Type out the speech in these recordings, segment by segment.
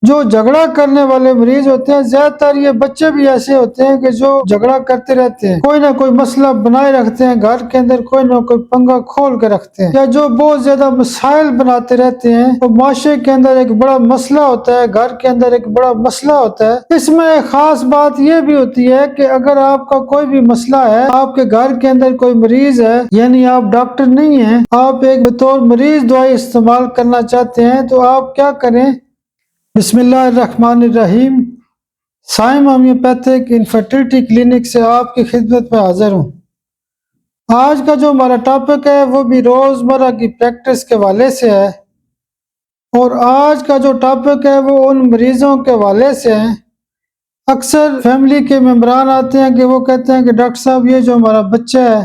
جو جھگڑا کرنے والے مریض ہوتے ہیں زیادہ تر یہ بچے بھی ایسے ہوتے ہیں کہ جو جھگڑا کرتے رہتے ہیں، کوئی نہ کوئی مسئلہ بنائے رکھتے ہیں، گھر کے اندر کوئی نہ کوئی پنگا کھول کے رکھتے ہیں، یا جو بہت زیادہ مسائل بناتے رہتے ہیں۔ تو معاشرے کے اندر ایک بڑا مسئلہ ہوتا ہے، گھر کے اندر ایک بڑا مسئلہ ہوتا ہے۔ اس میں ایک خاص بات یہ بھی ہوتی ہے کہ اگر آپ کا کوئی بھی مسئلہ ہے، آپ کے گھر کے اندر کوئی مریض ہے، یعنی آپ ڈاکٹر نہیں ہیں، آپ ایک بطور مریض دوائی استعمال کرنا چاہتے ہیں، تو آپ کیا کریں؟ بسم اللہ الرحمن الرحیم۔ سائم ہومیوپیتھک انفرٹیلٹی کلینک سے آپ کی خدمت میں حاضر ہوں۔ آج کا جو ہمارا ٹاپک ہے وہ بھی روزمرہ کی پریکٹس کے حوالے سے ہے، اور آج کا جو ٹاپک ہے وہ ان مریضوں کے حوالے سے ہے۔ اکثر فیملی کے ممبران آتے ہیں کہ وہ کہتے ہیں کہ ڈاکٹر صاحب یہ جو ہمارا بچہ ہے،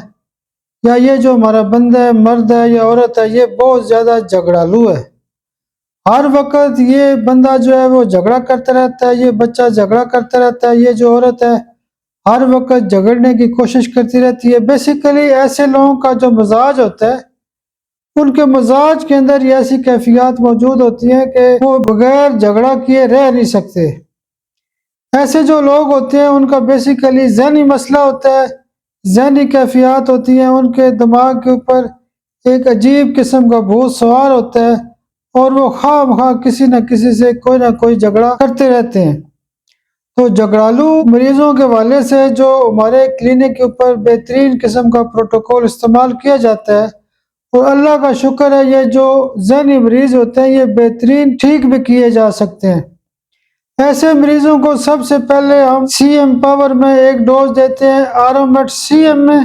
یا یہ جو ہمارا بندہ ہے، مرد ہے یا عورت ہے، یہ بہت زیادہ جھگڑالو ہے۔ ہر وقت یہ بندہ جو ہے وہ جھگڑا کرتا رہتا ہے، یہ بچہ جھگڑا کرتا رہتا ہے، یہ جو عورت ہے ہر وقت جھگڑنے کی کوشش کرتی رہتی ہے۔ بیسیکلی ایسے لوگوں کا جو مزاج ہوتا ہے، ان کے مزاج کے اندر یہ ایسی کیفیات موجود ہوتی ہیں کہ وہ بغیر جھگڑا کیے رہ نہیں سکتے۔ ایسے جو لوگ ہوتے ہیں ان کا بیسیکلی ذہنی مسئلہ ہوتا ہے، ذہنی کیفیات ہوتی ہیں، ان کے دماغ کے اوپر ایک عجیب قسم کا بھوت سوار ہوتا ہے، اور وہ خواہ مخواہ کسی نہ کسی سے کوئی نہ کوئی جھگڑا کرتے رہتے ہیں۔ تو جھگڑالو مریضوں کے حوالے سے جو ہمارے کلینک کے اوپر بہترین قسم کا پروٹوکول استعمال کیا جاتا ہے، اور اللہ کا شکر ہے یہ جو ذہنی مریض ہوتے ہیں یہ بہترین ٹھیک بھی کیے جا سکتے ہیں۔ ایسے مریضوں کو سب سے پہلے ہم سی ایم پاور میں ایک ڈوز دیتے ہیں، آرومیٹ سی ایم میں،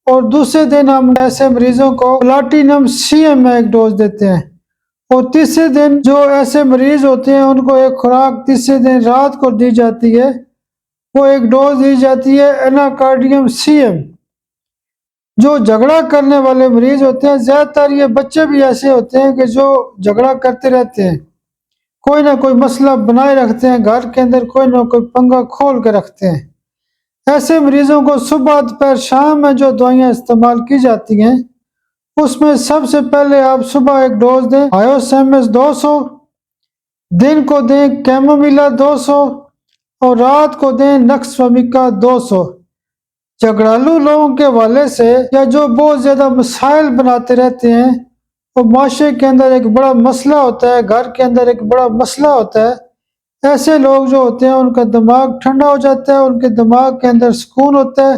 اور دوسرے دن ہم ایسے مریضوں کو پلاٹینم سی ایم میں ایک ڈوز دیتے ہیں، اور تیسرے دن جو ایسے مریض ہوتے ہیں ان کو ایک خوراک تیسرے دن رات کو دی جاتی ہے، وہ ایک ڈوز دی جاتی ہے ایناکارڈیم سی ایم۔ جو جھگڑا کرنے والے مریض ہوتے ہیں زیادہ تر یہ بچے بھی ایسے ہوتے ہیں کہ جو جھگڑا کرتے رہتے ہیں، کوئی نہ کوئی مسئلہ بنائے رکھتے ہیں، گھر کے اندر کوئی نہ کوئی پنگا کھول کے رکھتے ہیں۔ ایسے مریضوں کو صبح دوپہر شام میں جو دوائیاں استعمال کی جاتی ہیں اس میں سب سے پہلے آپ صبح ایک ڈوز دیں آیوسیمس 200، دن کو دیں کیمومیلا 200، اور رات کو دیں نکس ومیکا 200۔ جھگڑالو لوگوں کے حوالے سے یا جو بہت زیادہ مسائل بناتے رہتے ہیں، وہ معاشرے کے اندر ایک بڑا مسئلہ ہوتا ہے، گھر کے اندر ایک بڑا مسئلہ ہوتا ہے۔ ایسے لوگ جو ہوتے ہیں ان کا دماغ ٹھنڈا ہو جاتا ہے، ان کے دماغ کے اندر سکون ہوتا ہے،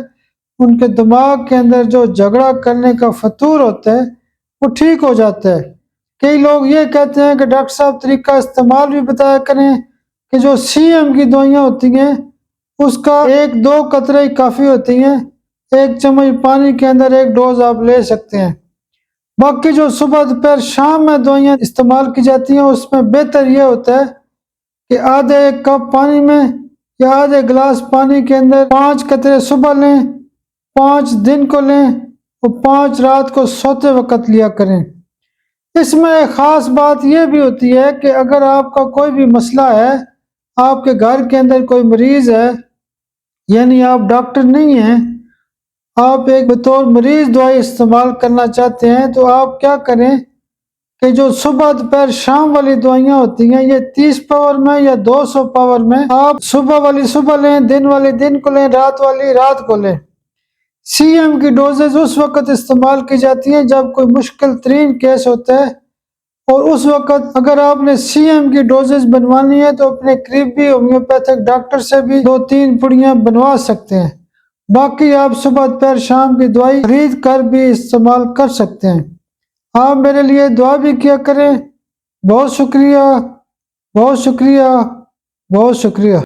ان کے دماغ کے اندر جو جھگڑا کرنے کا فطور ہوتا ہے وہ ٹھیک ہو جاتا ہے۔ کئی لوگ یہ کہتے ہیں کہ ڈاکٹر صاحب طریقہ استعمال بھی بتایا کریں کہ جو سی ایم کی دوائیاں ہوتی ہیں اس کا 1-2 قطرے ہی کافی ہوتی ہیں، 1 چمچ پانی کے اندر ایک ڈوز آپ لے سکتے ہیں۔ باقی جو صبح دوپہر شام میں دوائیاں استعمال کی جاتی ہیں اس میں بہتر یہ ہوتا ہے کہ آدھے ایک کپ پانی میں یا آدھے گلاس پانی کے اندر 5 قطرے صبح لیں، 5 دن کو لیں، اور 5 رات کو سوتے وقت لیا کریں۔ اس میں ایک خاص بات یہ بھی ہوتی ہے کہ اگر آپ کا کوئی بھی مسئلہ ہے، آپ کے گھر کے اندر کوئی مریض ہے، یعنی آپ ڈاکٹر نہیں ہیں، آپ ایک بطور مریض دوائی استعمال کرنا چاہتے ہیں، تو آپ کیا کریں کہ جو صبح دوپہر شام والی دوائیاں ہوتی ہیں یہ 30 پاور میں یا 200 پاور میں آپ صبح والی صبح لیں، دن والی دن کو لیں، رات والی رات کو لیں۔ سی ایم کی ڈوزز اس وقت استعمال کی جاتی ہیں جب کوئی مشکل ترین کیس ہوتا ہے، اور اس وقت اگر آپ نے سی ایم کی ڈوزز بنوانی ہے تو اپنے قریبی ہومیوپیتھک ڈاکٹر سے بھی 2-3 پڑیاں بنوا سکتے ہیں۔ باقی آپ صبح دوپہر شام کی دوائی خرید کر بھی استعمال کر سکتے ہیں۔ آپ میرے لیے دعا بھی کیا کریں۔ بہت شکریہ، بہت شکریہ، بہت شکریہ۔